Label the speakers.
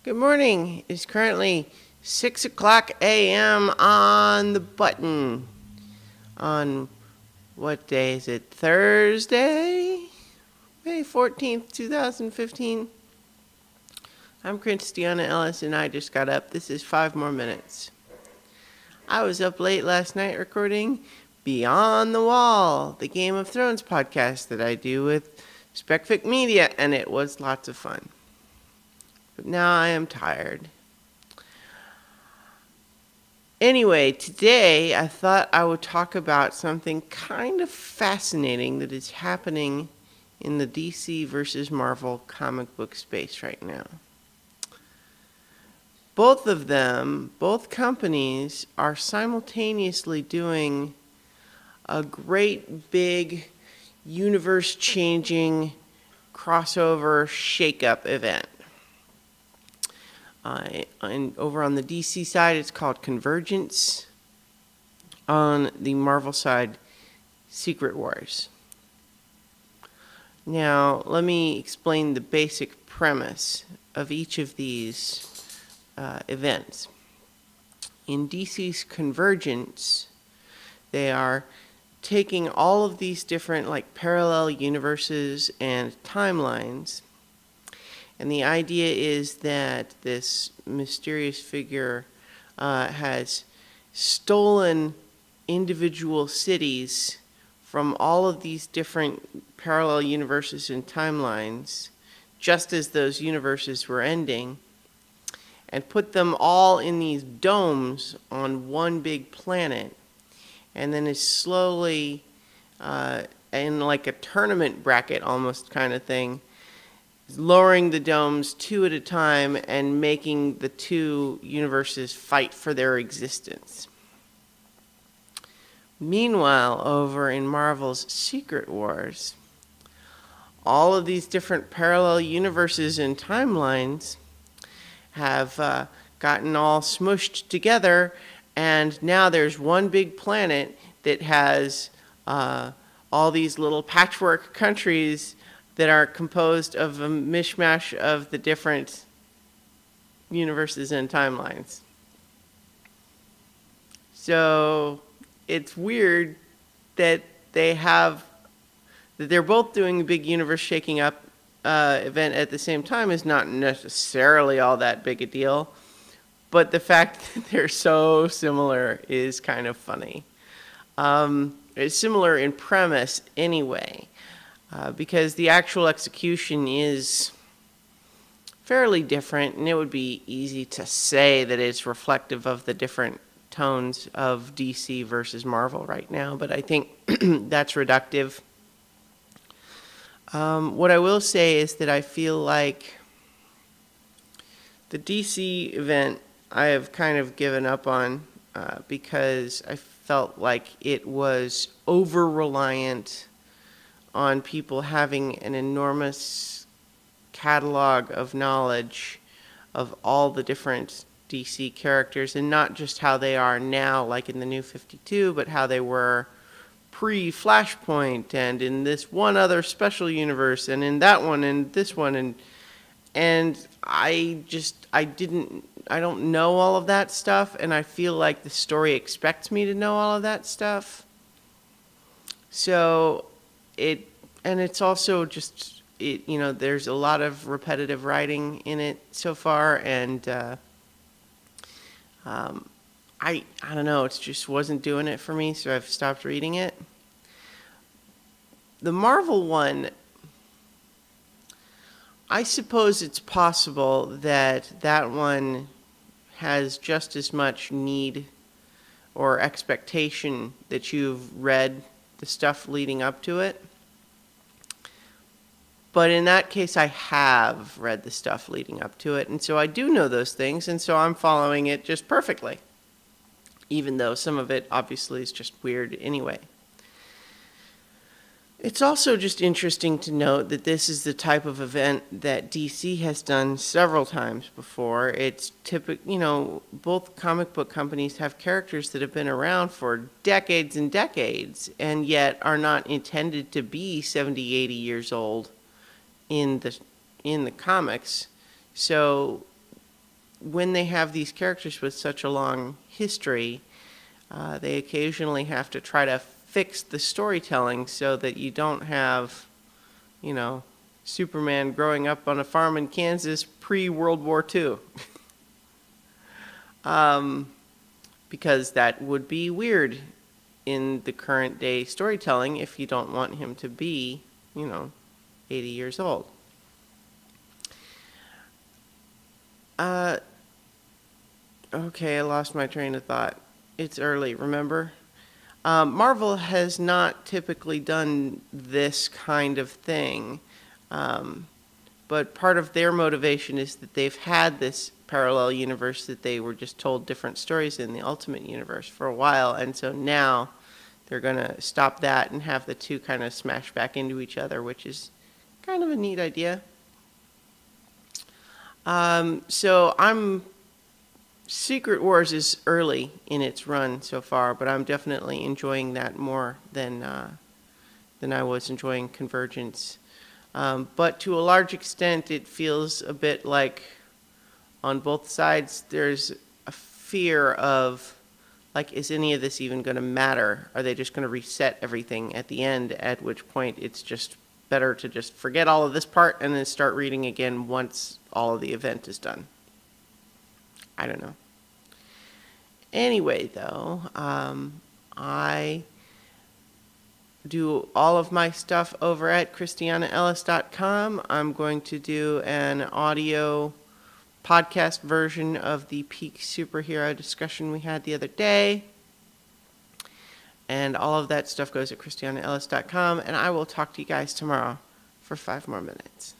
Speaker 1: Good morning. It's currently 6 o'clock a.m. on the button. On what day is it? Thursday, May 14th, 2015. I'm Christiana Ellis and I just got up. This is 5 more minutes. I was up late last night recording Beyond the Wall, the Game of Thrones podcast that I do with SpecFic Media, and it was lots of fun. But now I am tired. Anyway, today I thought I would talk about something kind of fascinating that is happening in the DC versus Marvel comic book space right now. Both companies are simultaneously doing a great big universe-changing crossover shakeup event. And over on the DC side, it's called Convergence. On the Marvel side, Secret Wars. Now, let me explain the basic premise of each of these events. In DC's Convergence, they are taking all of these different parallel universes and timelines, and the idea is that this mysterious figure has stolen individual cities from all of these different parallel universes and timelines, just as those universes were ending, and put them all in these domes on one big planet, and then is slowly, in like a tournament bracket almost kind of thing, lowering the domes two at a time and making the two universes fight for their existence. Meanwhile, over in Marvel's Secret Wars, all of these different parallel universes and timelines have gotten all smushed together, and now there's one big planet that has all these little patchwork countries that are composed of a mishmash of the different universes and timelines. So it's weird that they're both doing a big universe shaking up event at the same time is not necessarily all that big a deal, but the fact that they're so similar is kind of funny. It's similar in premise anyway, because the actual execution is fairly different, and it would be easy to say that it's reflective of the different tones of DC versus Marvel right now, but I think that's reductive. What I will say is that I feel like the DC event I have kind of given up on because I felt like it was over-reliant on people having an enormous catalog of knowledge of all the different DC characters, and not just how they are now, like in the New 52, but how they were pre-Flashpoint, and in this one other special universe, and in that one, and this one, and I don't know all of that stuff, and I feel like the story expects me to know all of that stuff. So it's also just, there's a lot of repetitive writing in it so far, and I don't know, it just wasn't doing it for me, so I've stopped reading it. The Marvel one, I suppose it's possible that that one has just as much need or expectation that you've read the stuff leading up to it. But in that case, I have read the stuff leading up to it, and so I do know those things, and so I'm following it just perfectly, even though some of it obviously is just weird anyway. It's also just interesting to note that this is the type of event that DC has done several times before. It's typical, both comic book companies have characters that have been around for decades and decades, and yet are not intended to be 70, 80 years old in the comics. So when they have these characters with such a long history, they occasionally have to try to fix the storytelling so that you don't have, you know, Superman growing up on a farm in Kansas pre-World War II. Because that would be weird in the current day storytelling if you don't want him to be, you know, 80 years old. Okay, I lost my train of thought. It's early, remember? Marvel has not typically done this kind of thing, but part of their motivation is that they've had this parallel universe that they were just told different stories in the Ultimate Universe for a while, and so now they're going to stop that and have the two kind of smash back into each other, which is kind of a neat idea. Secret Wars is early in its run so far, but I'm definitely enjoying that more than I was enjoying Convergence. But to a large extent, it feels a bit like on both sides there's a fear of, like, is any of this even going to matter? Are they just going to reset everything at the end, at which point it's just better to just forget all of this part and then start reading again once all of the event is done? I don't know. Anyway, though, I do all of my stuff over at christianaellis.com. I'm going to do an audio podcast version of the peak superhero discussion we had the other day. And all of that stuff goes at christianaellis.com. And I will talk to you guys tomorrow for 5 more minutes.